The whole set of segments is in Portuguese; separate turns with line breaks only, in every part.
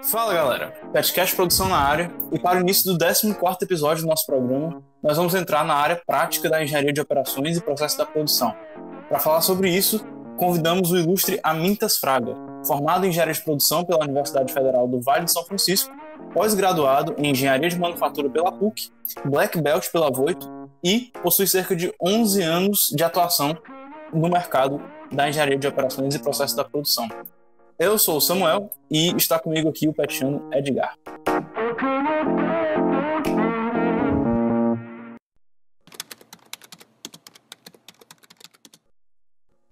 Fala galera, Petcast Produção na área, e para o início do 14º episódio do nosso programa, nós vamos entrar na área prática da engenharia de operações e processo da produção. Para falar sobre isso, convidamos o ilustre Amintas Fraga, formado em engenharia de produção pela Universidade Federal do Vale de São Francisco, pós-graduado em engenharia de manufatura pela PUC, Black Belt pela Voito e possui cerca de 11 anos de atuação no mercado da engenharia de operações e processo da produção. Eu sou o Samuel e está comigo aqui o petiano Edgar.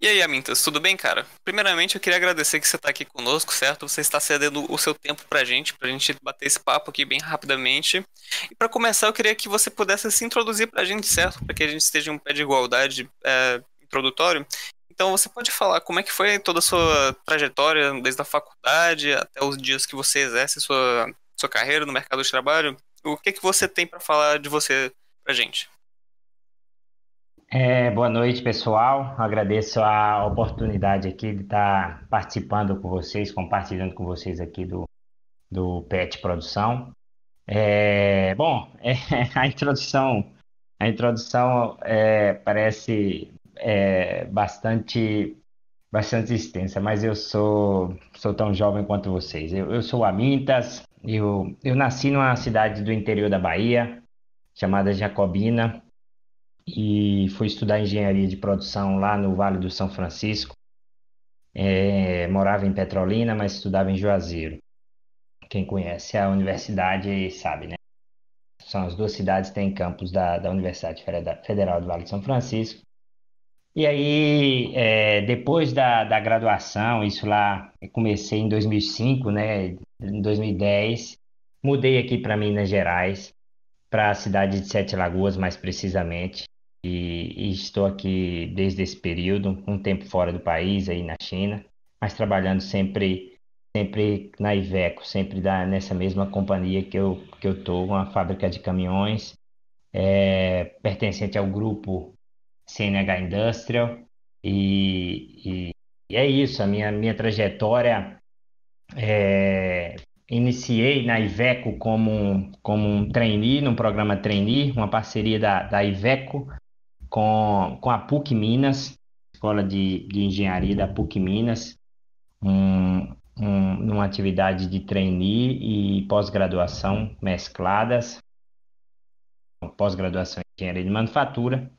E aí, Amintas, tudo bem, cara? Primeiramente, eu queria agradecer que você está aqui conosco, certo? Você está cedendo o seu tempo pra gente bater esse papo aqui bem rapidamente. E para começar, eu queria que você pudesse se introduzir pra gente, certo? Para que a gente esteja em um pé de igualdade introdutório. Então, você pode falar como é que foi toda a sua trajetória, desde a faculdade até os dias que você exerce sua carreira no mercado de trabalho? O que que você tem para falar de você pra gente?
Boa noite, pessoal. Agradeço a oportunidade aqui de estar participando com vocês, compartilhando com vocês aqui do PET Produção. A introdução parece bastante extensa, mas eu sou tão jovem quanto vocês. Eu sou o Amintas, eu nasci numa cidade do interior da Bahia, chamada Jacobina, e fui estudar engenharia de produção lá no Vale do São Francisco. Morava em Petrolina, mas estudava em Juazeiro. Quem conhece a universidade sabe, né? São as duas cidades que têm campus da Universidade Federal do Vale do São Francisco. E aí, depois da graduação, isso lá, eu comecei em 2005, né? Em 2010, mudei aqui para Minas Gerais, para a cidade de Sete Lagoas, mais precisamente. E estou aqui desde esse período, um tempo fora do país, aí na China, mas trabalhando sempre na Iveco, sempre nessa mesma companhia que eu estou, uma fábrica de caminhões, pertencente ao grupo CNH Industrial. E é isso, a minha trajetória. Iniciei na Iveco como um trainee, num programa trainee, uma parceria da Iveco com a PUC Minas, Escola de Engenharia da PUC Minas, numa atividade de trainee e pós-graduação mescladas, pós-graduação em Engenharia de Manufatura,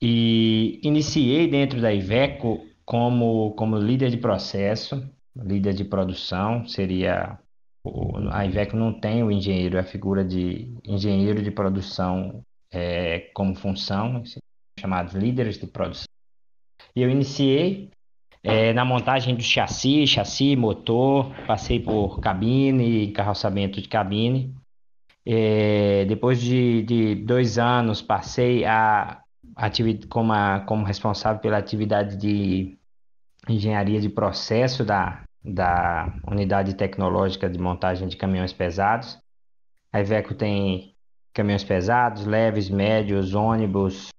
e iniciei dentro da Iveco como líder de processo, líder de produção. A Iveco não tem o engenheiro, a figura de engenheiro de produção como função, chamados líderes de produção. E eu iniciei na montagem do chassi, motor, passei por cabine, encarroçamento de cabine. Depois de 2 anos, passei como responsável pela atividade de engenharia de processo da unidade tecnológica de montagem de caminhões pesados. A Iveco tem caminhões pesados, leves, médios, ônibus,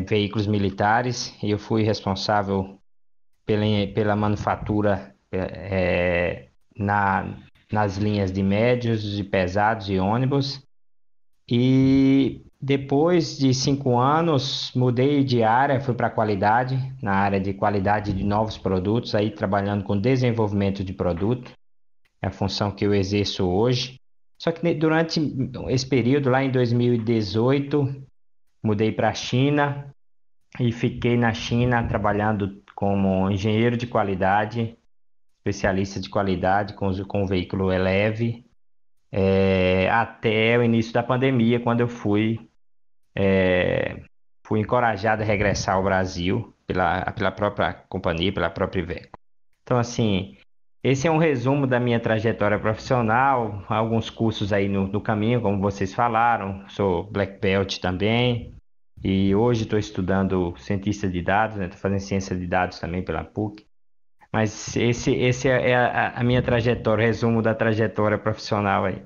veículos militares, e eu fui responsável pela manufatura nas linhas de médios, de pesados e ônibus. E depois de 5 anos, mudei de área, fui para a qualidade, na área de qualidade de novos produtos, aí trabalhando com desenvolvimento de produto, é a função que eu exerço hoje. Só que durante esse período, lá em 2018, mudei para a China e fiquei na China trabalhando como engenheiro de qualidade, especialista de qualidade com o veículo leve, até o início da pandemia, quando eu fui encorajado a regressar ao Brasil pela própria companhia, pela própria Iveco. Então, assim, esse é um resumo da minha trajetória profissional, alguns cursos aí no caminho, como vocês falaram. Sou Black Belt também, e hoje estou estudando cientista de dados, né? Estou fazendo ciência de dados também pela PUC. Mas esse é a minha trajetória, resumo da trajetória profissional aí.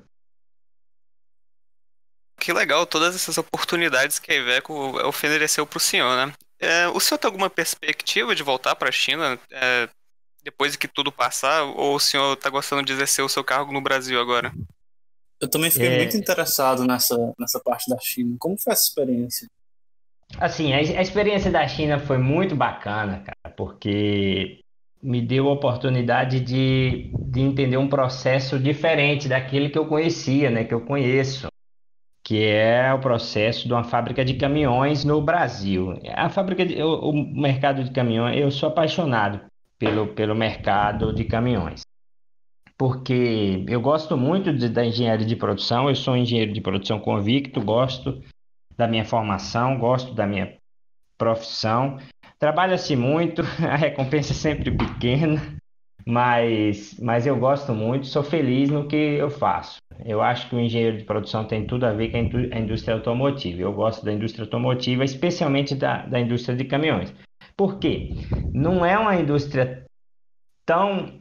Que legal, todas essas oportunidades que a Iveco ofereceu para o senhor, né? O senhor tem alguma perspectiva de voltar para a China depois que tudo passar, ou o senhor está gostando de exercer o seu cargo no Brasil agora?
Eu também fiquei muito interessado nessa parte da China. Como foi essa experiência?
Assim, a experiência da China foi muito bacana, cara, porque me deu a oportunidade de entender um processo diferente daquele que eu conhecia, né, que eu conheço, que é o processo de uma fábrica de caminhões no Brasil. A fábrica o mercado de caminhões, eu sou apaixonado pelo mercado de caminhões, porque eu gosto muito da engenharia de produção, eu sou engenheiro de produção convicto, gosto da minha formação, gosto da minha profissão. Trabalha-se muito, a recompensa é sempre pequena, mas eu gosto muito, sou feliz no que eu faço. Eu acho que o engenheiro de produção tem tudo a ver com a indústria automotiva. Eu gosto da indústria automotiva, especialmente da indústria de caminhões. Por quê? Não é uma indústria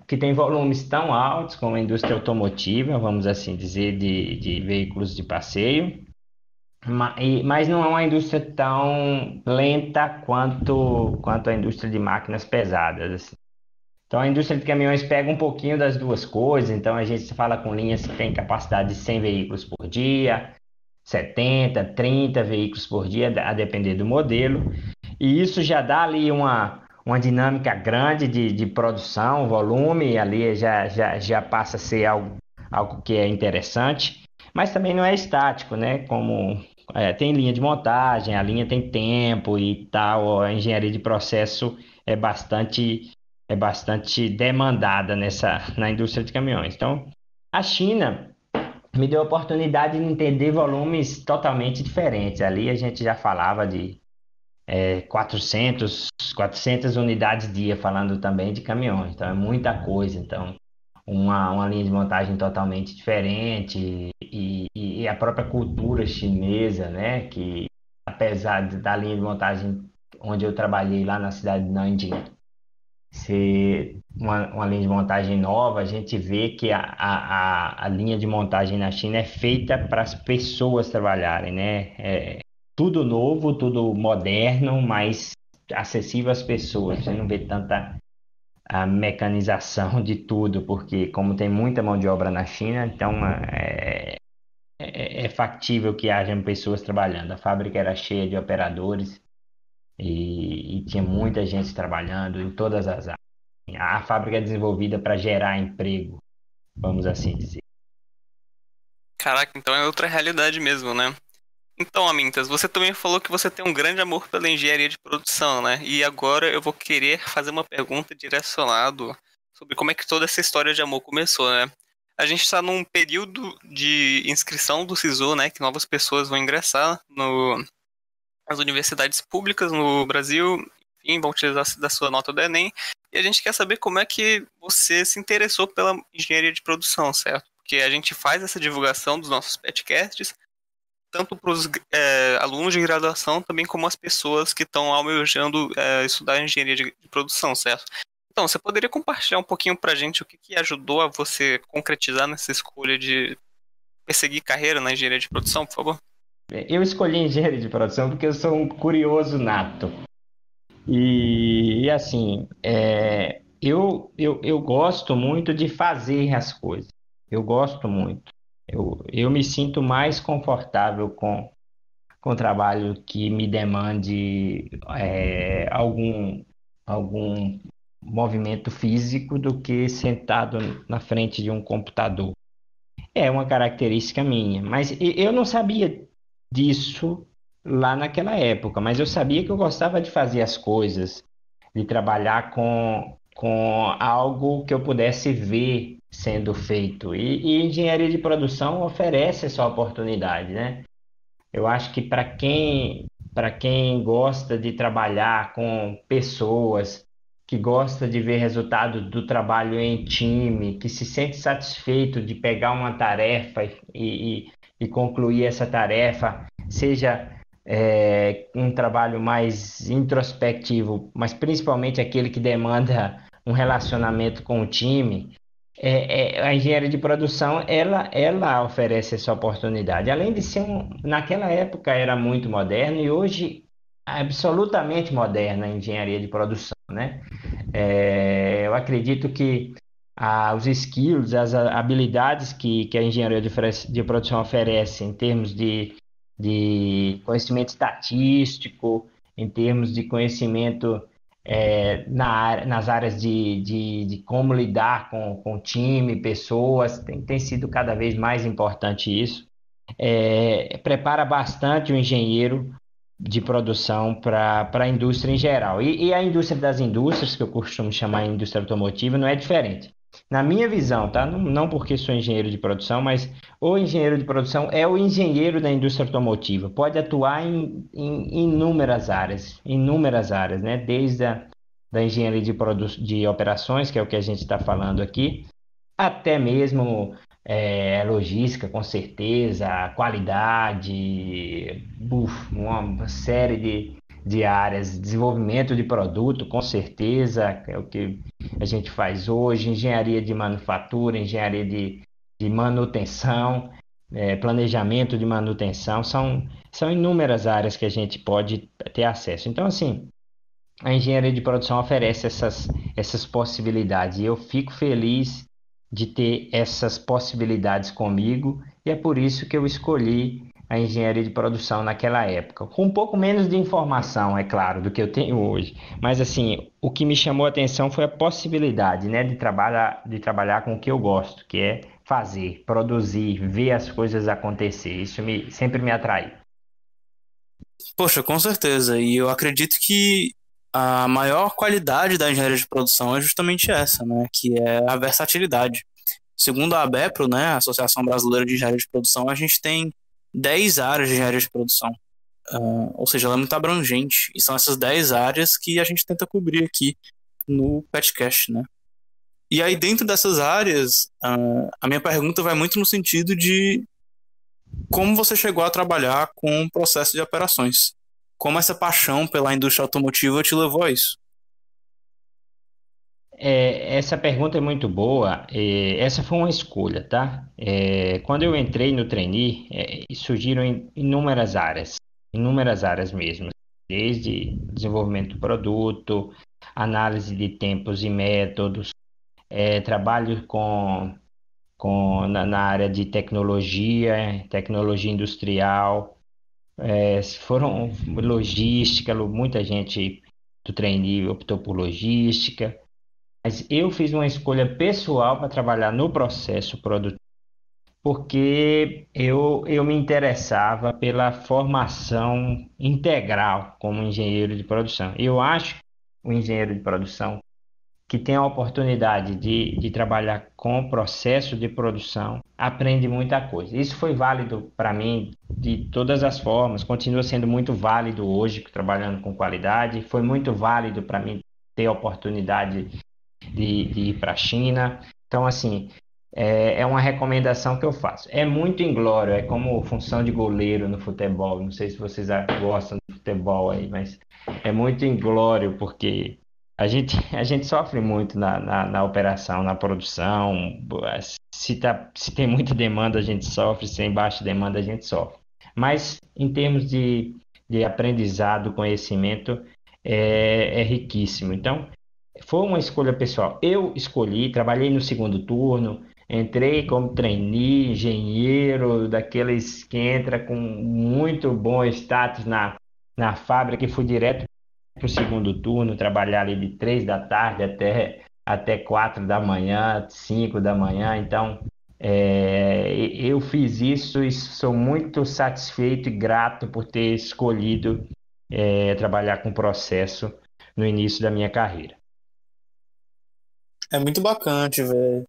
que tem volumes tão altos como a indústria automotiva, vamos assim dizer, de veículos de passeio. Mas não é uma indústria tão lenta quanto a indústria de máquinas pesadas, assim. Então a indústria de caminhões pega um pouquinho das duas coisas. Então a gente fala com linhas que têm capacidade de 100 veículos por dia, 70, 30 veículos por dia, a depender do modelo. E isso já dá ali uma dinâmica grande de produção, volume, ali já passa a ser algo que é interessante. Mas também não é estático, né? Tem linha de montagem, a linha tem tempo e tal, a engenharia de processo é bastante demandada na indústria de caminhões. Então, a China me deu a oportunidade de entender volumes totalmente diferentes. Ali a gente já falava de 400 unidades dia, falando também de caminhões. Então, é muita coisa. Então, uma linha de montagem totalmente diferente e a própria cultura chinesa, né? Que apesar da linha de montagem onde eu trabalhei lá na cidade de Nanjing ser uma linha de montagem nova, a gente vê que a linha de montagem na China é feita para as pessoas trabalharem, né? Tudo novo, tudo moderno, mas acessível às pessoas. Você não vê tanta a mecanização de tudo, porque como tem muita mão de obra na China, então é factível que hajam pessoas trabalhando. A fábrica era cheia de operadores e tinha muita gente trabalhando em todas as áreas. A fábrica é desenvolvida para gerar emprego, vamos assim dizer.
Caraca, então é outra realidade mesmo, né? Então, Amintas, você também falou que você tem um grande amor pela engenharia de produção, né? E agora eu vou querer fazer uma pergunta direcionada sobre como é que toda essa história de amor começou, né? A gente está num período de inscrição do SISU, né? Que novas pessoas vão ingressar nas universidades públicas no Brasil, enfim, vão utilizar da sua nota do Enem. E a gente quer saber como é que você se interessou pela engenharia de produção, certo? Porque a gente faz essa divulgação dos nossos podcasts, tanto para os alunos de graduação, também como as pessoas que estão almejando estudar engenharia de produção, certo? Então, você poderia compartilhar um pouquinho para a gente o que ajudou a você concretizar nessa escolha de perseguir carreira na engenharia de produção, por favor?
Eu escolhi engenharia de produção porque eu sou um curioso nato. E assim, eu gosto muito de fazer as coisas. Eu gosto muito. Eu me sinto mais confortável com o trabalho que me demande algum movimento físico do que sentado na frente de um computador. É uma característica minha, mas eu não sabia disso lá naquela época, mas eu sabia que eu gostava de fazer as coisas, de trabalhar com algo que eu pudesse ver sendo feito. E engenharia de produção oferece essa oportunidade, né? Eu acho que para quem gosta de trabalhar com pessoas, que gosta de ver resultado do trabalho em time, que se sente satisfeito de pegar uma tarefa e concluir essa tarefa, seja um trabalho mais introspectivo, mas principalmente aquele que demanda um relacionamento com o time, a engenharia de produção ela oferece essa oportunidade. Além de ser naquela época era muito moderno e hoje absolutamente moderna a engenharia de produção, né? Eu acredito que os skills, as habilidades que a engenharia de produção oferece em termos de conhecimento estatístico, em termos de conhecimento nas áreas de como lidar com time, pessoas, tem sido cada vez mais importante isso. Prepara bastante o engenheiro de produção para a indústria em geral. E a indústria das indústrias, que eu costumo chamar de indústria automotiva, não é diferente. Na minha visão, tá? Não porque sou engenheiro de produção, mas o engenheiro de produção é o engenheiro da indústria automotiva. Pode atuar em inúmeras áreas, né? Desde da engenharia de operações, que é o que a gente está falando aqui, até mesmo logística, com certeza, qualidade, uma série de áreas, desenvolvimento de produto, com certeza, é o que a gente faz hoje, engenharia de manufatura, engenharia de manutenção, planejamento de manutenção, são inúmeras áreas que a gente pode ter acesso. Então, assim, a engenharia de produção oferece essas possibilidades e eu fico feliz de ter essas possibilidades comigo e é por isso que eu escolhi a engenharia de produção naquela época, com um pouco menos de informação, é claro, do que eu tenho hoje, mas assim, o que me chamou a atenção foi a possibilidade, né, de trabalhar com o que eu gosto, que é fazer, produzir, ver as coisas acontecer, isso sempre me atraiu.
Poxa, com certeza. E eu acredito que a maior qualidade da engenharia de produção é justamente essa, né? Que é a versatilidade. Segundo a ABEPRO, né, a Associação Brasileira de Engenharia de Produção, a gente tem 10 áreas de engenharia de produção. Ou seja, ela é muito abrangente. E são essas 10 áreas que a gente tenta cobrir aqui no podcast, né? E aí, dentro dessas áreas, a minha pergunta vai muito no sentido de como você chegou a trabalhar com o processo de operações. Como essa paixão pela indústria automotiva te levou a isso?
Essa pergunta é muito boa. Essa foi uma escolha, tá? Quando eu entrei no trainee, surgiram inúmeras áreas mesmo, desde desenvolvimento do produto, análise de tempos e métodos, trabalho na área de tecnologia industrial, foram logística, muita gente do trainee optou por logística. Mas eu fiz uma escolha pessoal para trabalhar no processo produtivo, porque eu me interessava pela formação integral como engenheiro de produção. Eu acho que o engenheiro de produção que tem a oportunidade de trabalhar com o processo de produção aprende muita coisa. Isso foi válido para mim de todas as formas, continua sendo muito válido hoje, trabalhando com qualidade, foi muito válido para mim ter a oportunidade de ir para a China. Então, assim, é uma recomendação que eu faço. É muito inglório, é como função de goleiro no futebol. Não sei se vocês gostam de futebol aí, mas é muito inglório porque a gente sofre muito na operação, na produção. Se tem muita demanda, a gente sofre, se tem baixa demanda, a gente sofre. Mas, em termos de aprendizado, conhecimento, é riquíssimo. Então, foi uma escolha pessoal. Eu escolhi, trabalhei no segundo turno, entrei como trainee, engenheiro, daqueles que entra com muito bom status na fábrica, e fui direto para o segundo turno, trabalhar ali de 3 da tarde até 4 da manhã, 5 da manhã. Então, eu fiz isso e sou muito satisfeito e grato por ter escolhido trabalhar com processo no início da minha carreira.
É muito bacana te ver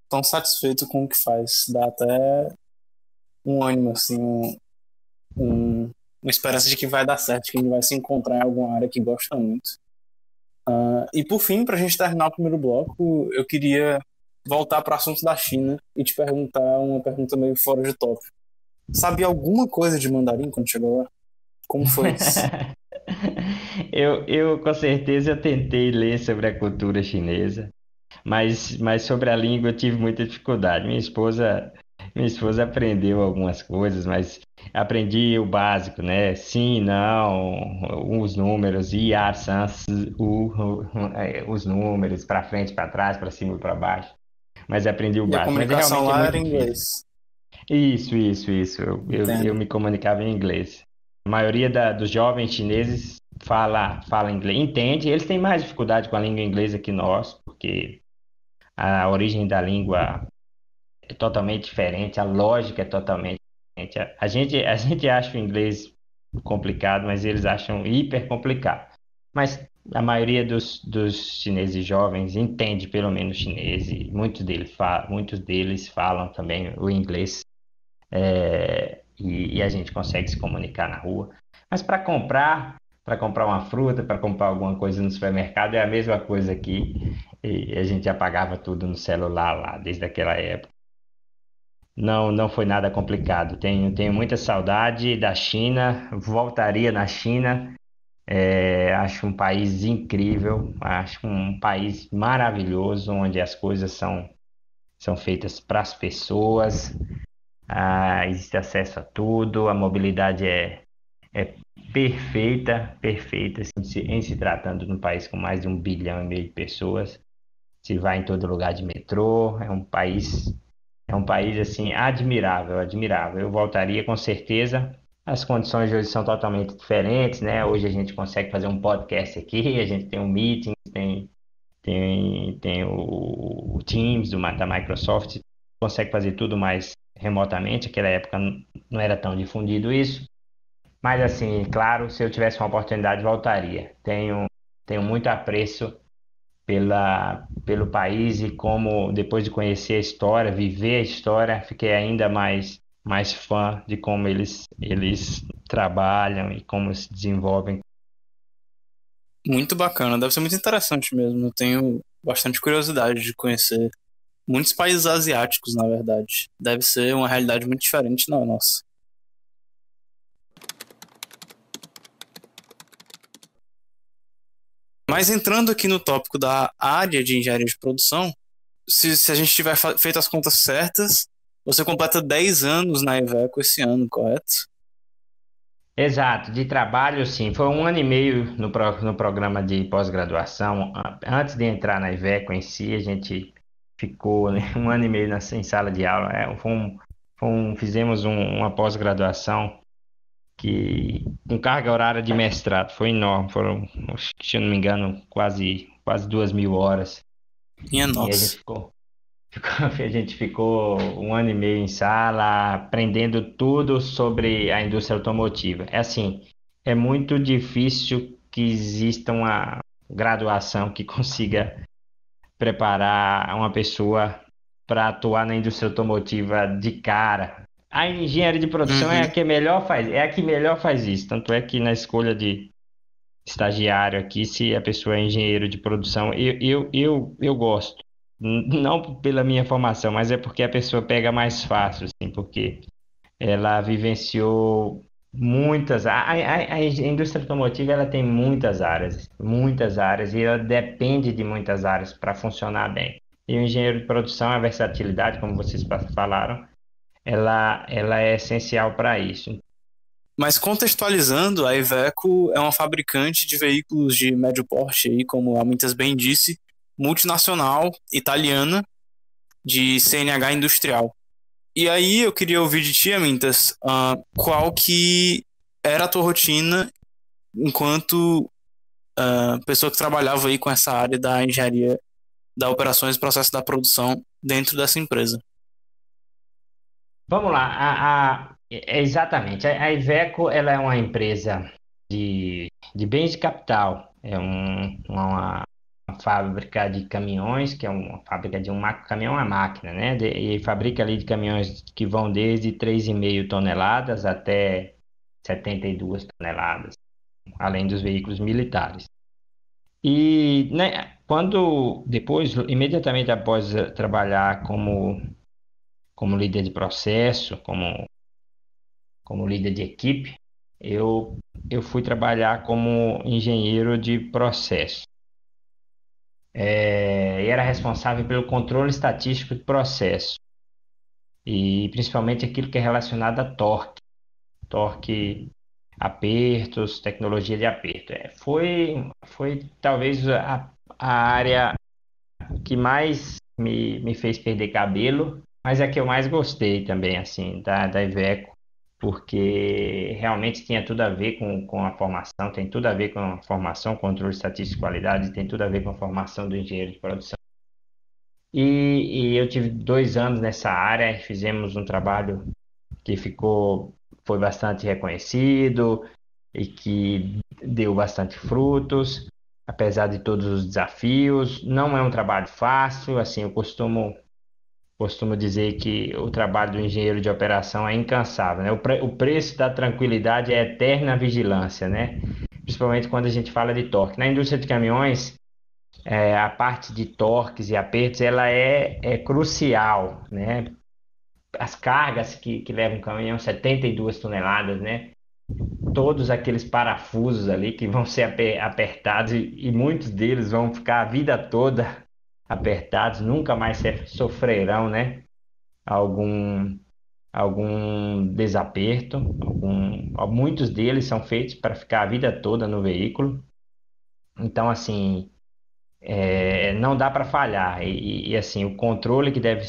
tão satisfeito com o que faz. Dá até um ânimo, assim, uma esperança de que vai dar certo, que a gente vai se encontrar em alguma área que gosta muito. E por fim, para a gente terminar o primeiro bloco, eu queria voltar para o assunto da China e te perguntar uma pergunta meio fora de tópico. Sabia alguma coisa de mandarim quando chegou lá? Como foi isso?
Eu com certeza tentei ler sobre a cultura chinesa, mas sobre a língua eu tive muita dificuldade. Minha esposa aprendeu algumas coisas, mas aprendi o básico, né? Sim, não, os números, i, ar, sans, u, os números para frente, para trás, para cima e para baixo. Mas aprendi o
E a
básico. Mas
comunicação
realmente é
lá
muito
era em
difícil.
inglês.
Isso. Eu
Entendo.
me comunicava em inglês. A maioria dos jovens chineses fala inglês, entende. Eles têm mais dificuldade com a língua inglesa que nós, porque a origem da língua é totalmente diferente, a lógica é totalmente diferente. A gente acha o inglês complicado, mas eles acham hiper complicado. Mas a maioria dos chineses jovens entende pelo menos chinês e muitos deles falam também o inglês, e a gente consegue se comunicar na rua. Mas para comprar uma fruta, para comprar alguma coisa no supermercado é a mesma coisa aqui, e a gente já pagava tudo no celular lá desde aquela época. Não foi nada complicado. Tenho muita saudade da China, voltaria na China. Acho um país incrível, acho um país maravilhoso, onde as coisas são feitas para as pessoas, existe acesso a tudo, a mobilidade é perfeita, perfeita, em se tratando de um país com mais de 1,5 bilhão de pessoas. Se vai em todo lugar de metrô, é um país assim admirável, admirável. Eu voltaria com certeza. As condições de hoje são totalmente diferentes, né? Hoje a gente consegue fazer um podcast aqui, a gente tem um meeting, tem o Teams da Microsoft, consegue fazer tudo mais remotamente. Naquela época não era tão difundido isso. Mas assim, claro, se eu tivesse uma oportunidade, voltaria. Tenho muito apreço pelo país, e como depois de conhecer a história, viver a história, fiquei ainda mais fã de como eles trabalham e como se desenvolvem.
Muito bacana, deve ser muito interessante mesmo. Eu tenho bastante curiosidade de conhecer muitos países asiáticos, na verdade. Deve ser uma realidade muito diferente da nossa. Mas entrando aqui no tópico da área de engenharia de produção, se a gente tiver feito as contas certas, você completa 10 anos na Iveco esse ano, correto?
Exato, de trabalho, sim. Foi 1 ano e meio no programa de pós-graduação. Antes de entrar na Iveco em si, a gente ficou, né, 1 ano e meio em sala de aula. Fizemos uma pós-graduação com carga horária de mestrado. Foi enorme. Foram, acho que, se eu não me engano, quase 2.000 horas.
Minha
E a
nossa.
gente ficou 1 ano e meio em sala, aprendendo tudo sobre a indústria automotiva. É assim, é muito difícil que exista uma graduação que consiga preparar uma pessoa para atuar na indústria automotiva de cara. A engenharia de produção é a
Uhum.
que melhor faz, isso. Tanto é que na escolha de estagiário aqui, se a pessoa é engenheiro de produção, eu gosto. Não pela minha formação, mas é porque a pessoa pega mais fácil, assim, porque ela vivenciou muitas. A indústria automotiva, ela tem muitas áreas, e ela depende de muitas áreas para funcionar bem. E o engenheiro de produção, a versatilidade, como vocês falaram, ela é essencial para isso.
Mas contextualizando, a Iveco é uma fabricante de veículos de médio porte, aí, como a Muitas bem disse, multinacional, italiana, de CNH industrial. E aí eu queria ouvir de ti, Amintas, qual que era a tua rotina enquanto pessoa que trabalhava aí com essa área da engenharia da operações e processo da produção dentro dessa empresa.
Vamos lá, exatamente. A Iveco, ela é uma empresa de bens de capital. É uma fábrica de caminhões, que é uma fábrica de caminhão a máquina, né? E fabrica ali de caminhões que vão desde 3,5 toneladas até 72 toneladas, além dos veículos militares. E, né, imediatamente após trabalhar como líder de processo, como líder de equipe, eu fui trabalhar como engenheiro de processo. E era responsável pelo controle estatístico de processo, e principalmente aquilo que é relacionado a torque, apertos, tecnologia de aperto. Foi talvez a área que mais me fez perder cabelo, mas é a que eu mais gostei também, assim, da Iveco, porque realmente tinha tudo a ver com a formação, tem tudo a ver com a formação, controle estatístico de qualidade, tem tudo a ver com a formação do engenheiro de produção. E eu tive 2 anos nessa área, fizemos um trabalho que foi bastante reconhecido e que deu bastante frutos, apesar de todos os desafios. Não é um trabalho fácil, assim, eu costumo dizer que o trabalho do engenheiro de operação é incansável, né? O preço da tranquilidade é eterna vigilância, né? Principalmente quando a gente fala de torque. Na indústria de caminhões, a parte de torques e apertos, ela é crucial, né? As cargas que levam um caminhão, 72 toneladas, né? Todos aqueles parafusos ali que vão ser apertados e muitos deles vão ficar a vida toda apertados, nunca mais sofrerão, né? Algum, algum desaperto. Muitos deles são feitos para ficar a vida toda no veículo. Então, assim, não dá para falhar. Assim, o controle que deve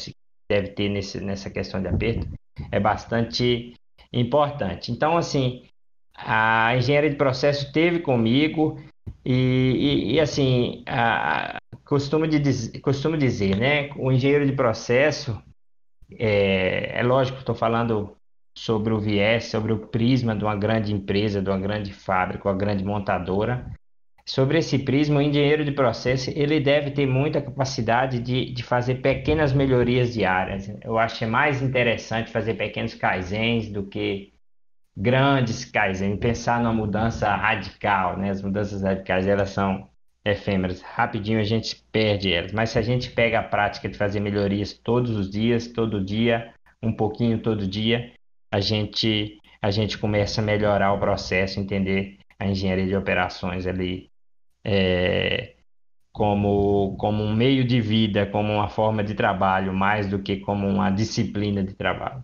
ter nessa questão de aperto é bastante importante. Então, assim, a engenharia de processo esteve comigo assim, costumo dizer, né? O engenheiro de processo, é lógico que estou falando sobre o viés, sobre o prisma de uma grande empresa, de uma grande fábrica, uma grande montadora. Sobre esse prisma, o engenheiro de processo ele deve ter muita capacidade de fazer pequenas melhorias diárias. Eu acho que é mais interessante fazer pequenos kaizens do que grandes kaizens, pensar numa mudança radical, né? As mudanças radicais, elas são efêmeras, rapidinho a gente perde elas, mas se a gente pega a prática de fazer melhorias todos os dias, todo dia, um pouquinho todo dia, a gente começa a melhorar o processo, entender a engenharia de operações ali como um meio de vida, como uma forma de trabalho, mais do que como uma disciplina de trabalho.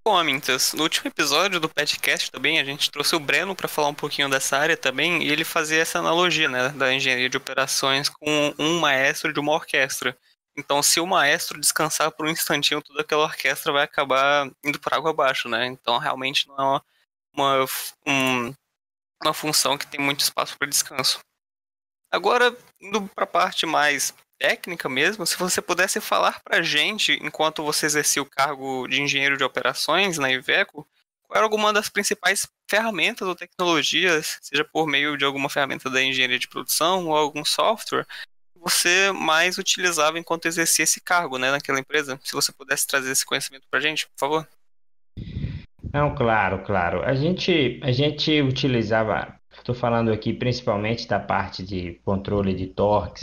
Bom, Amintas, no último episódio do podcast também a gente trouxe o Breno para falar um pouquinho dessa área também e ele fazia essa analogia, né, da engenharia de operações com um maestro de uma orquestra. Então, se o maestro descansar por um instantinho, toda aquela orquestra vai acabar indo por água abaixo, né? Então, realmente não é uma, uma função que tem muito espaço para descanso. Agora, indo para a parte mais técnica mesmo, se você pudesse falar para a gente, enquanto você exercia o cargo de engenheiro de operações na Iveco, qual era alguma das principais ferramentas ou tecnologias, seja por meio de alguma ferramenta da engenharia de produção ou algum software, que você mais utilizava enquanto exercia esse cargo, né, naquela empresa? Se você pudesse trazer esse conhecimento para a gente, por favor.
Não, claro, claro. A gente utilizava, estou falando aqui principalmente da parte de controle de torques,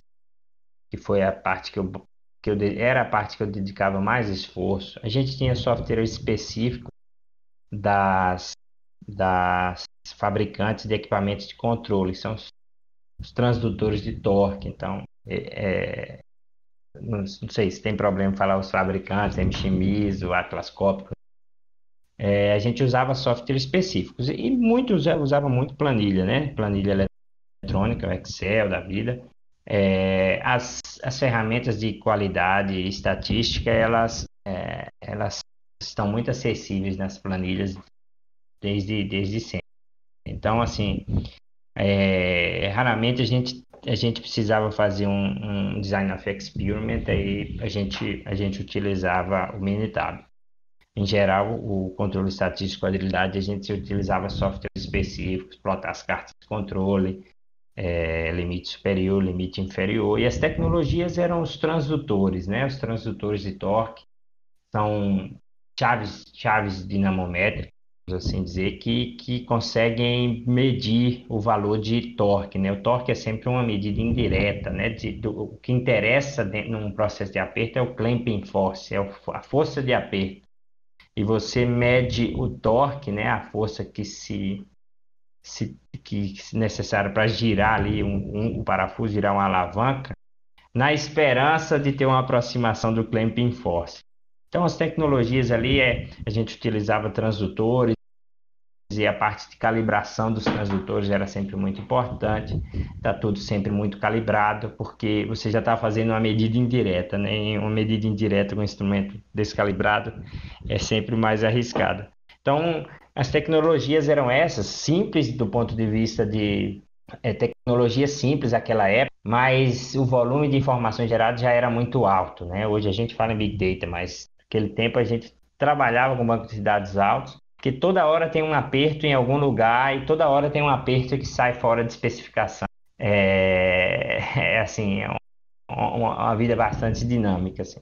que foi a parte era a parte que eu dedicava mais esforço. A gente tinha software específico das fabricantes de equipamentos de controle, são os transdutores de torque. Então, não sei se tem problema falar os fabricantes, MX Miso, Atlas Copco. A gente usava softwares específicos e muitos usavam muito planilha, né? Planilha eletrônica, o Excel da vida. As ferramentas de qualidade e estatística, elas estão muito acessíveis nas planilhas desde sempre. Então, assim, raramente a gente precisava fazer um design of experiment, aí a gente utilizava o Minitab. Em geral, o controle estatístico de qualidade, a gente utilizava softwares específicos, plotar as cartas de controle, limite superior, limite inferior, e as tecnologias eram os transdutores, né? Os transdutores de torque são chaves dinamométricas, assim dizer, que conseguem medir o valor de torque, né? O torque é sempre uma medida indireta, né? O que interessa num processo de aperto é o clamping force, a força de aperto. E você mede o torque, né? A força que necessária para girar ali um parafuso, girar uma alavanca, na esperança de ter uma aproximação do clamping force. Então, as tecnologias ali, a gente utilizava transdutores e a parte de calibração dos transdutores era sempre muito importante. Está tudo sempre muito calibrado, porque você já está fazendo uma medida indireta, né? E uma medida indireta com um instrumento descalibrado é sempre mais arriscada. Então, as tecnologias eram essas, simples do ponto de vista de tecnologia simples naquela época, mas o volume de informações geradas já era muito alto, né? Hoje a gente fala em Big Data, mas naquele tempo a gente trabalhava com bancos de dados altos, porque toda hora tem um aperto em algum lugar e toda hora tem um aperto que sai fora de especificação. Assim, uma vida bastante dinâmica, assim.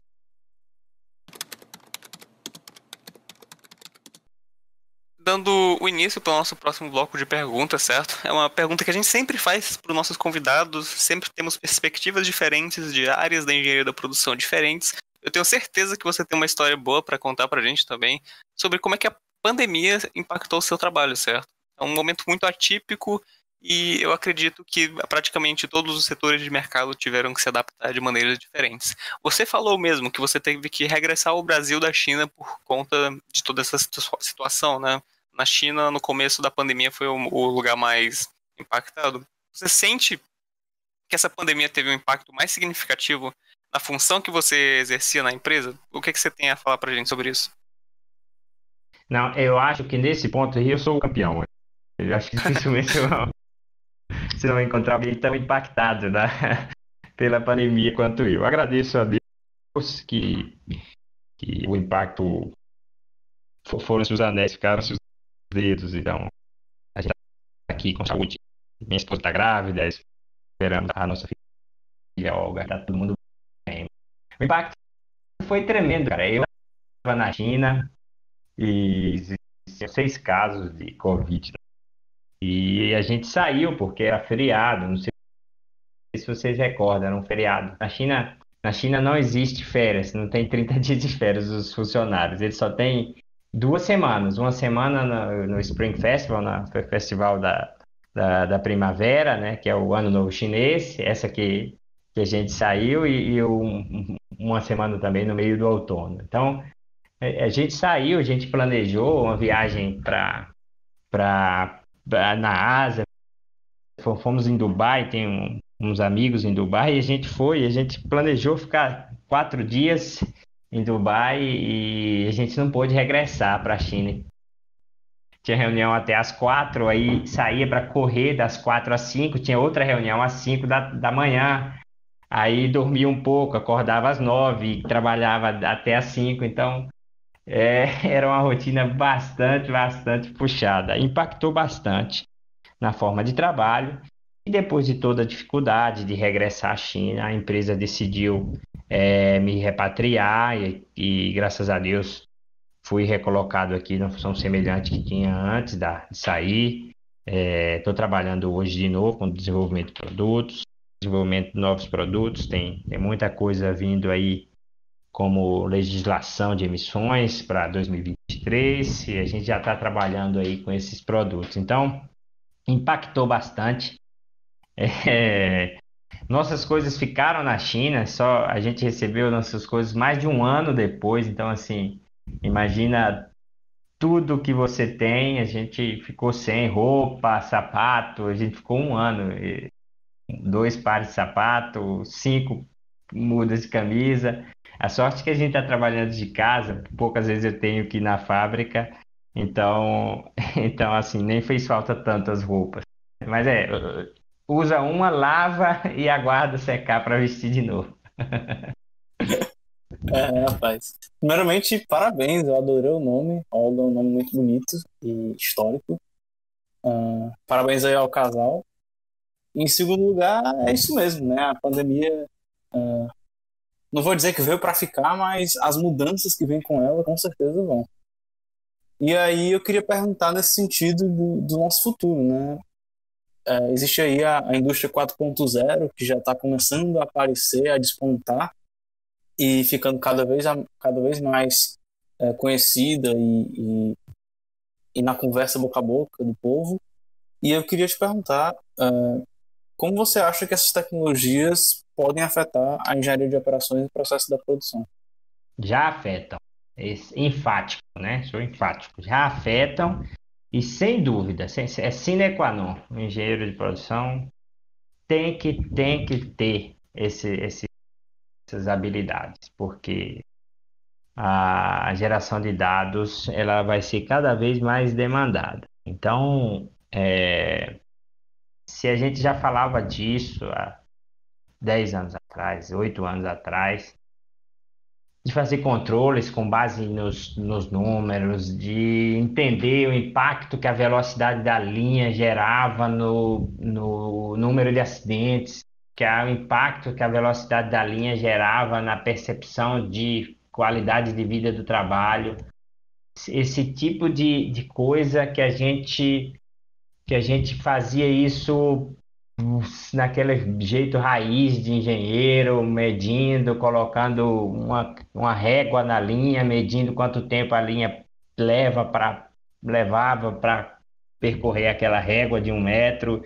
Dando o início para o nosso próximo bloco de perguntas, certo? É uma pergunta que a gente sempre faz para os nossos convidados, sempre temos perspectivas diferentes de áreas da engenharia da produção diferentes. Eu tenho certeza que você tem uma história boa para contar para a gente também sobre como é que a pandemia impactou o seu trabalho, certo? É um momento muito atípico e eu acredito que praticamente todos os setores de mercado tiveram que se adaptar de maneiras diferentes. Você falou mesmo que você teve que regressar ao Brasil da China por conta de toda essa situação, né? Na China, no começo da pandemia, foi o lugar mais impactado. Você sente que essa pandemia teve um impacto mais significativo na função que você exercia na empresa? O que você tem a falar pra gente sobre isso?
Não, eu acho que nesse ponto aí eu sou o campeão. Eu acho que dificilmente você não vai encontrar alguém tão impactado, né, pela pandemia quanto eu. Agradeço a Deus que o impacto foram seus anéis, ficaram seus dedos. Então, a gente está aqui com saúde. Minha esposa está grávida, esperamos a nossa filha Olga, está todo mundo bem. O impacto foi tremendo, cara. Eu estava na China e existiam 6 casos de Covid. E a gente saiu porque era feriado, não sei se vocês recordam, era um feriado. Na China não existe férias, não tem 30 dias de férias dos funcionários. Eles só têm 2 semanas. Uma semana no Spring Festival, no Festival da Primavera, né, que é o Ano Novo Chinês, essa que a gente saiu, e uma semana também no meio do outono. Então, a gente saiu, a gente planejou uma viagem na Ásia. Fomos em Dubai, tem uns amigos em Dubai, e a gente planejou ficar 4 dias em Dubai e a gente não pôde regressar para a China. Tinha reunião até às 4, aí saía para correr das 4 às 5, tinha outra reunião às 5 da manhã, aí dormia um pouco, acordava às 9 e trabalhava até às 5, então era uma rotina bastante puxada. Impactou bastante na forma de trabalho. E depois de toda a dificuldade de regressar à China, a empresa decidiu me repatriar e, graças a Deus, fui recolocado aqui na função semelhante que tinha antes de sair. Estou trabalhando hoje de novo com desenvolvimento de produtos, desenvolvimento de novos produtos. Tem muita coisa vindo aí, como legislação de emissões para 2023, e a gente já está trabalhando aí com esses produtos. Então, impactou bastante. Nossas coisas ficaram na China, só a gente recebeu nossas coisas mais de um ano depois. Então, assim, imagina tudo que você tem. A gente ficou sem roupa, sapato, a gente ficou um ano, 2 pares de sapato, 5 mudas de camisa. A sorte é que a gente está trabalhando de casa, poucas vezes eu tenho que ir na fábrica, então assim, nem fez falta tantas roupas. Mas usa uma, lava e aguarda secar para vestir de novo.
Rapaz. Primeiramente, parabéns, eu adorei o nome. Olga é um nome muito bonito e histórico. Parabéns aí ao casal. Em segundo lugar, é isso mesmo, né? A pandemia, não vou dizer que veio para ficar, mas as mudanças que vêm com ela, com certeza vão. E aí eu queria perguntar nesse sentido do nosso futuro, né? Existe aí a indústria 4.0, que já está começando a aparecer, a despontar e ficando cada vez mais conhecida e na conversa boca a boca do povo. E eu queria te perguntar como você acha que essas tecnologias podem afetar a engenharia de operações e o processo da produção?
Já afetam. Enfático, né? Sou enfático. Já afetam. E sem dúvida, é sine qua non, o engenheiro de produção tem que ter essas habilidades, porque a geração de dados ela vai ser cada vez mais demandada. Então, se a gente já falava disso há 10 anos atrás, 8 anos atrás, de fazer controles com base nos números, de entender o impacto que a velocidade da linha gerava no número de acidentes, que é o impacto que a velocidade da linha gerava na percepção de qualidade de vida do trabalho, esse tipo de coisa que a gente fazia isso naquele jeito raiz de engenheiro, medindo, colocando uma régua na linha, medindo quanto tempo a linha levava para percorrer aquela régua de 1 metro,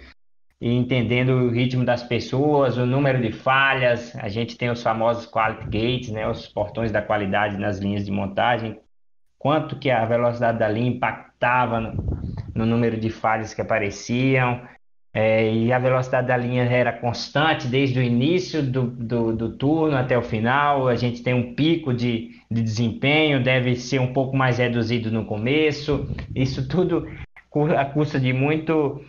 e entendendo o ritmo das pessoas, o número de falhas. A gente tem os famosos quality gates, né, os portões da qualidade nas linhas de montagem, quanto que a velocidade da linha impactava no número de falhas que apareciam. E a velocidade da linha era constante desde o início do turno até o final. A gente tem um pico de desempenho, deve ser um pouco mais reduzido no começo. Isso tudo a custa de muito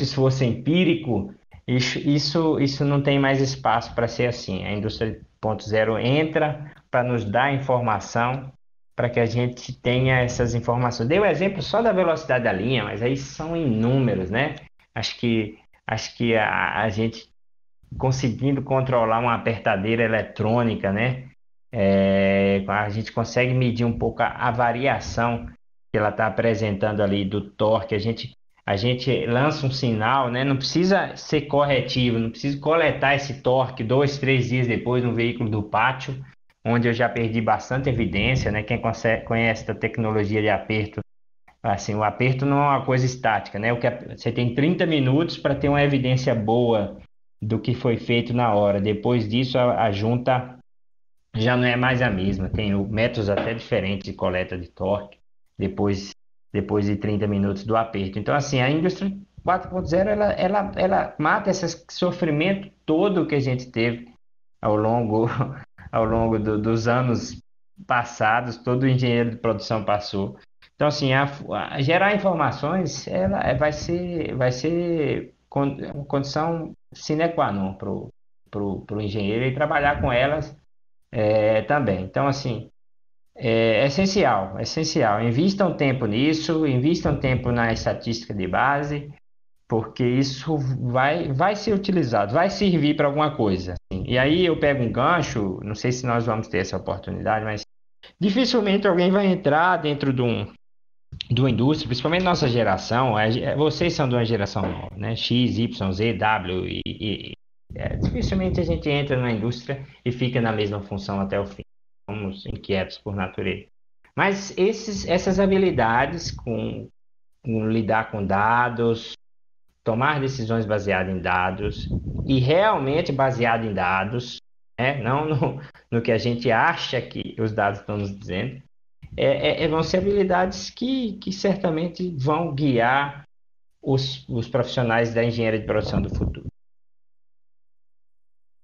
esforço empírico. Isso não tem mais espaço para ser assim. A indústria 4.0 entra para nos dar informação, para que a gente tenha essas informações. Dei o exemplo só da velocidade da linha, mas aí são inúmeros, né? Acho que a gente conseguindo controlar uma apertadeira eletrônica, né? A gente consegue medir um pouco a variação que ela está apresentando ali do torque. A gente lança um sinal, né? Não precisa ser corretivo, não precisa coletar esse torque 2, 3 dias depois no veículo do pátio, onde eu já perdi bastante evidência, né? Quem conhece a tecnologia de aperto, assim, o aperto não é uma coisa estática, né? Você tem 30 minutos para ter uma evidência boa do que foi feito na hora. Depois disso, a junta já não é mais a mesma. Tem métodos até diferentes de coleta de torque depois de 30 minutos do aperto. Então, assim, a indústria 4.0 ela mata esse sofrimento todo que a gente teve ao longo, dos anos passados, todo engenheiro de produção passou. Então, assim, gerar informações vai ser uma condição sine qua non pro engenheiro, e trabalhar com elas também. Então, assim, é essencial, é essencial. Invistam tempo nisso, invistam tempo na estatística de base, porque isso vai ser utilizado, vai servir para alguma coisa. Assim. E aí eu pego um gancho, não sei se nós vamos ter essa oportunidade, mas dificilmente alguém vai entrar dentro de uma indústria, principalmente nossa geração. Vocês são de uma geração nova, né? X, Y, Z, W, dificilmente a gente entra na indústria e fica na mesma função até o fim. Somos inquietos por natureza. Mas essas habilidades com lidar com dados, tomar decisões baseadas em dados, e realmente baseado em dados, né? Não no que a gente acha que os dados estão nos dizendo, vão ser habilidades que certamente vão guiar os profissionais da engenharia de produção do futuro.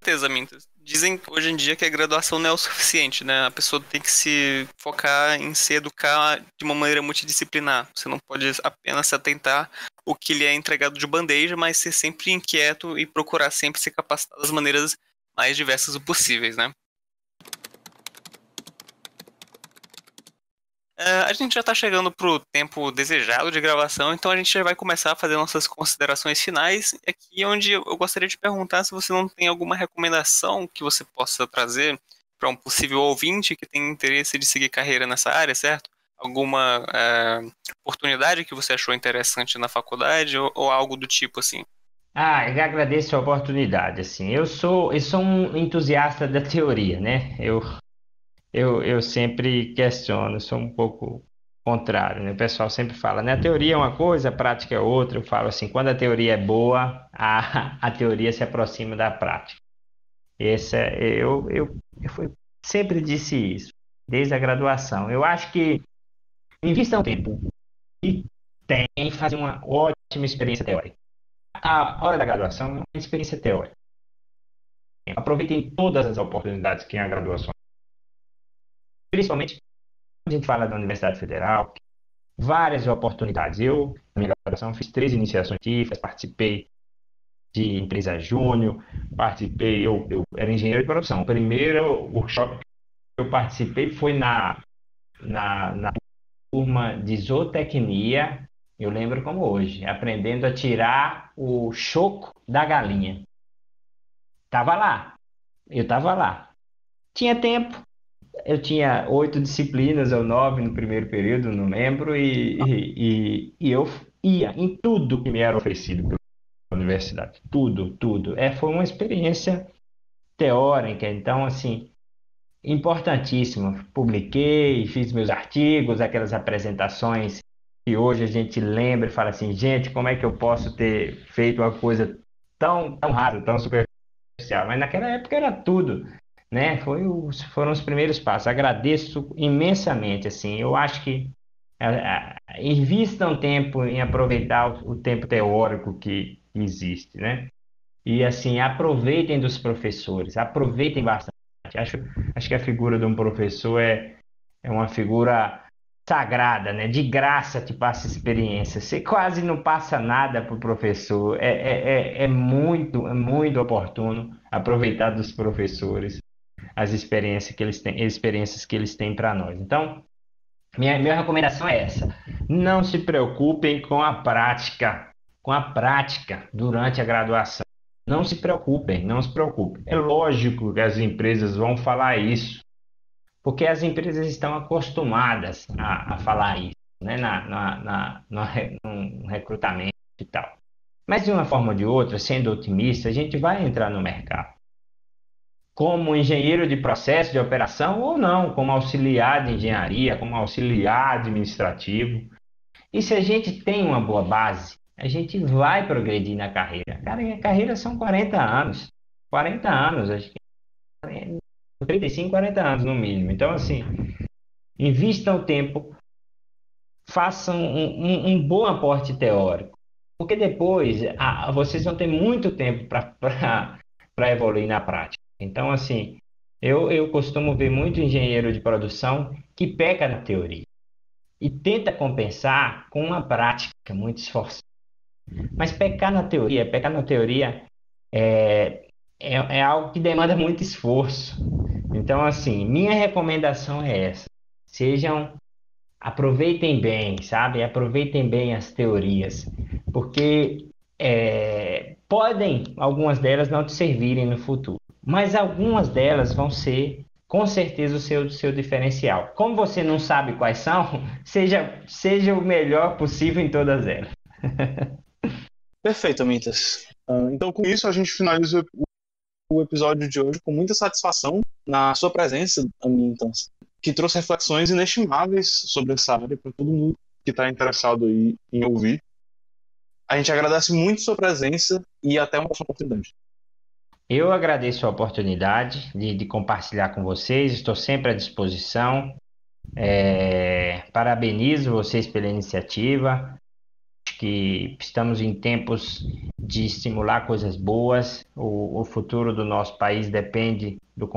Certeza, Mintas. Dizem hoje em dia que a graduação não é o suficiente, né? A pessoa tem que se focar em se educar de uma maneira multidisciplinar. Você não pode apenas se atentar o que lhe é entregado de bandeja, mas ser sempre inquieto e procurar sempre se capacitar das maneiras mais diversas possíveis, né? A gente já está chegando para o tempo desejado de gravação, então a gente já vai começar a fazer nossas considerações finais. Aqui onde eu gostaria de perguntar se você não tem alguma recomendação que você possa trazer para um possível ouvinte que tem interesse de seguir carreira nessa área, certo? Alguma oportunidade que você achou interessante na faculdade ou algo do tipo assim?
Eu agradeço a oportunidade. Assim, eu sou um entusiasta da teoria, né? Eu sempre questiono, sou um pouco contrário, né? O pessoal sempre fala, né? A teoria é uma coisa, a prática é outra. Eu falo assim, quando a teoria é boa, a teoria se aproxima da prática. Eu sempre disse isso, desde a graduação. Eu acho que invista um tempo e tem que fazer uma ótima experiência teórica. A hora da graduação é uma experiência teórica. Aproveitem todas as oportunidades que a graduação, principalmente quando a gente fala da Universidade Federal, várias oportunidades. Eu, na minha graduação, fiz 3 iniciações científicas, participei de empresa júnior, eu era engenheiro de produção. O primeiro workshop que eu participei foi na turma de zootecnia, eu lembro como hoje, aprendendo a tirar o choco da galinha. Tava lá, eu estava lá. Tinha tempo, eu tinha 8 disciplinas ou 9 no primeiro período, não lembro, e eu ia em tudo que me era oferecido pela universidade. Tudo, tudo. Foi uma experiência teórica, então, assim, importantíssimo. Publiquei, fiz meus artigos, aquelas apresentações que hoje a gente lembra e fala assim, gente, como é que eu posso ter feito uma coisa tão rara, tão superficial? Mas naquela época era tudo, né? Foram os primeiros passos. Agradeço imensamente, assim. Eu acho que invistam tempo em aproveitar o tempo teórico que existe, né? E assim, aproveitem dos professores, aproveitem bastante. Acho que a figura de um professor é uma figura sagrada, né? De graça te passa experiência. Você quase não passa nada para o professor. É muito oportuno aproveitar dos professores as experiências que eles têm para nós. Então, minha recomendação é essa. Não se preocupem com a prática durante a graduação. Não se preocupem, não se preocupem. É lógico que as empresas vão falar isso, porque as empresas estão acostumadas a falar isso, né? No recrutamento e tal. Mas de uma forma ou de outra, sendo otimista, a gente vai entrar no mercado. Como engenheiro de processo de operação ou não, como auxiliar de engenharia, como auxiliar administrativo. E se a gente tem uma boa base, a gente vai progredir na carreira. Cara, minha carreira são 40 anos. 40 anos, acho que 35, 40 anos no mínimo. Então, assim, invistam tempo, façam um bom aporte teórico. Porque depois vocês vão ter muito tempo para evoluir na prática. Então, assim, eu costumo ver muito engenheiro de produção que peca na teoria e tenta compensar com uma prática muito esforçada. Mas pecar na teoria é algo que demanda muito esforço. Então, assim, minha recomendação é essa. Aproveitem bem, sabe? Aproveitem bem as teorias, porque podem algumas delas não te servirem no futuro, mas algumas delas vão ser, com certeza, o seu diferencial. Como você não sabe quais são, seja o melhor possível em todas elas.
Perfeito, Amintas. Então, com isso, a gente finaliza o episódio de hoje com muita satisfação na sua presença, Amintas, que trouxe reflexões inestimáveis sobre essa área para todo mundo que está interessado aí em ouvir. A gente agradece muito sua presença e até uma próxima oportunidade.
Eu agradeço a oportunidade de compartilhar com vocês, estou sempre à disposição. Parabenizo vocês pela iniciativa. Acho que estamos em tempos de estimular coisas boas. O futuro do nosso país depende do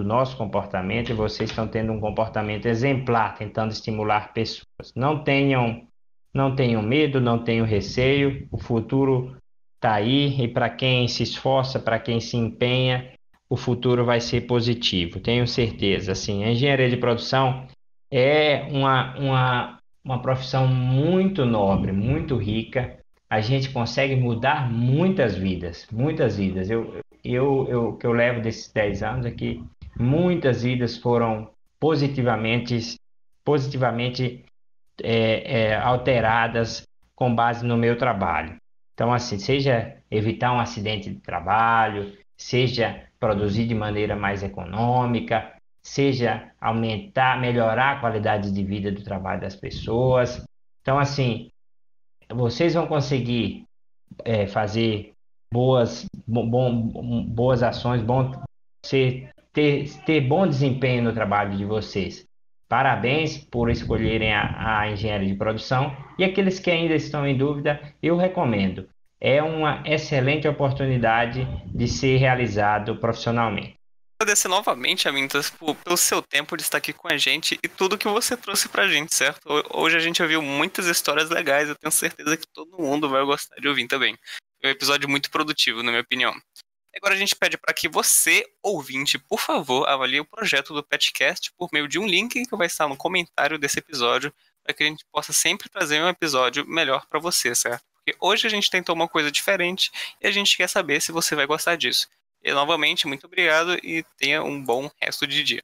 nosso comportamento, e vocês estão tendo um comportamento exemplar, tentando estimular pessoas. Não tenham medo, não tenham receio. O futuro está aí, e para quem se esforça, para quem se empenha, o futuro vai ser positivo, tenho certeza. Assim, a engenharia de produção é uma profissão muito nobre, muito rica. A gente consegue mudar muitas vidas, muitas vidas. O que eu levo desses 10 anos é que muitas vidas foram positivamente alteradas com base no meu trabalho. Então, assim, seja evitar um acidente de trabalho, seja produzir de maneira mais econômica, seja melhorar a qualidade de vida do trabalho das pessoas. Então, assim, vocês vão conseguir fazer boas ações, ter bom desempenho no trabalho de vocês, Parabéns por escolherem a engenharia de produção. E aqueles que ainda estão em dúvida, eu recomendo. É uma excelente oportunidade de ser realizado profissionalmente.
Agradecer novamente, Amintas, pelo seu tempo de estar aqui com a gente e tudo que você trouxe pra gente, certo? Hoje a gente ouviu muitas histórias legais, eu tenho certeza que todo mundo vai gostar de ouvir também. Foi um episódio muito produtivo, na minha opinião. Agora a gente pede para que você, ouvinte, por favor, avalie o projeto do Petcast por meio de um link que vai estar no comentário desse episódio, para que a gente possa sempre trazer um episódio melhor para você, certo? Porque hoje a gente tentou uma coisa diferente e a gente quer saber se você vai gostar disso. E novamente, muito obrigado e tenha um bom resto de dia.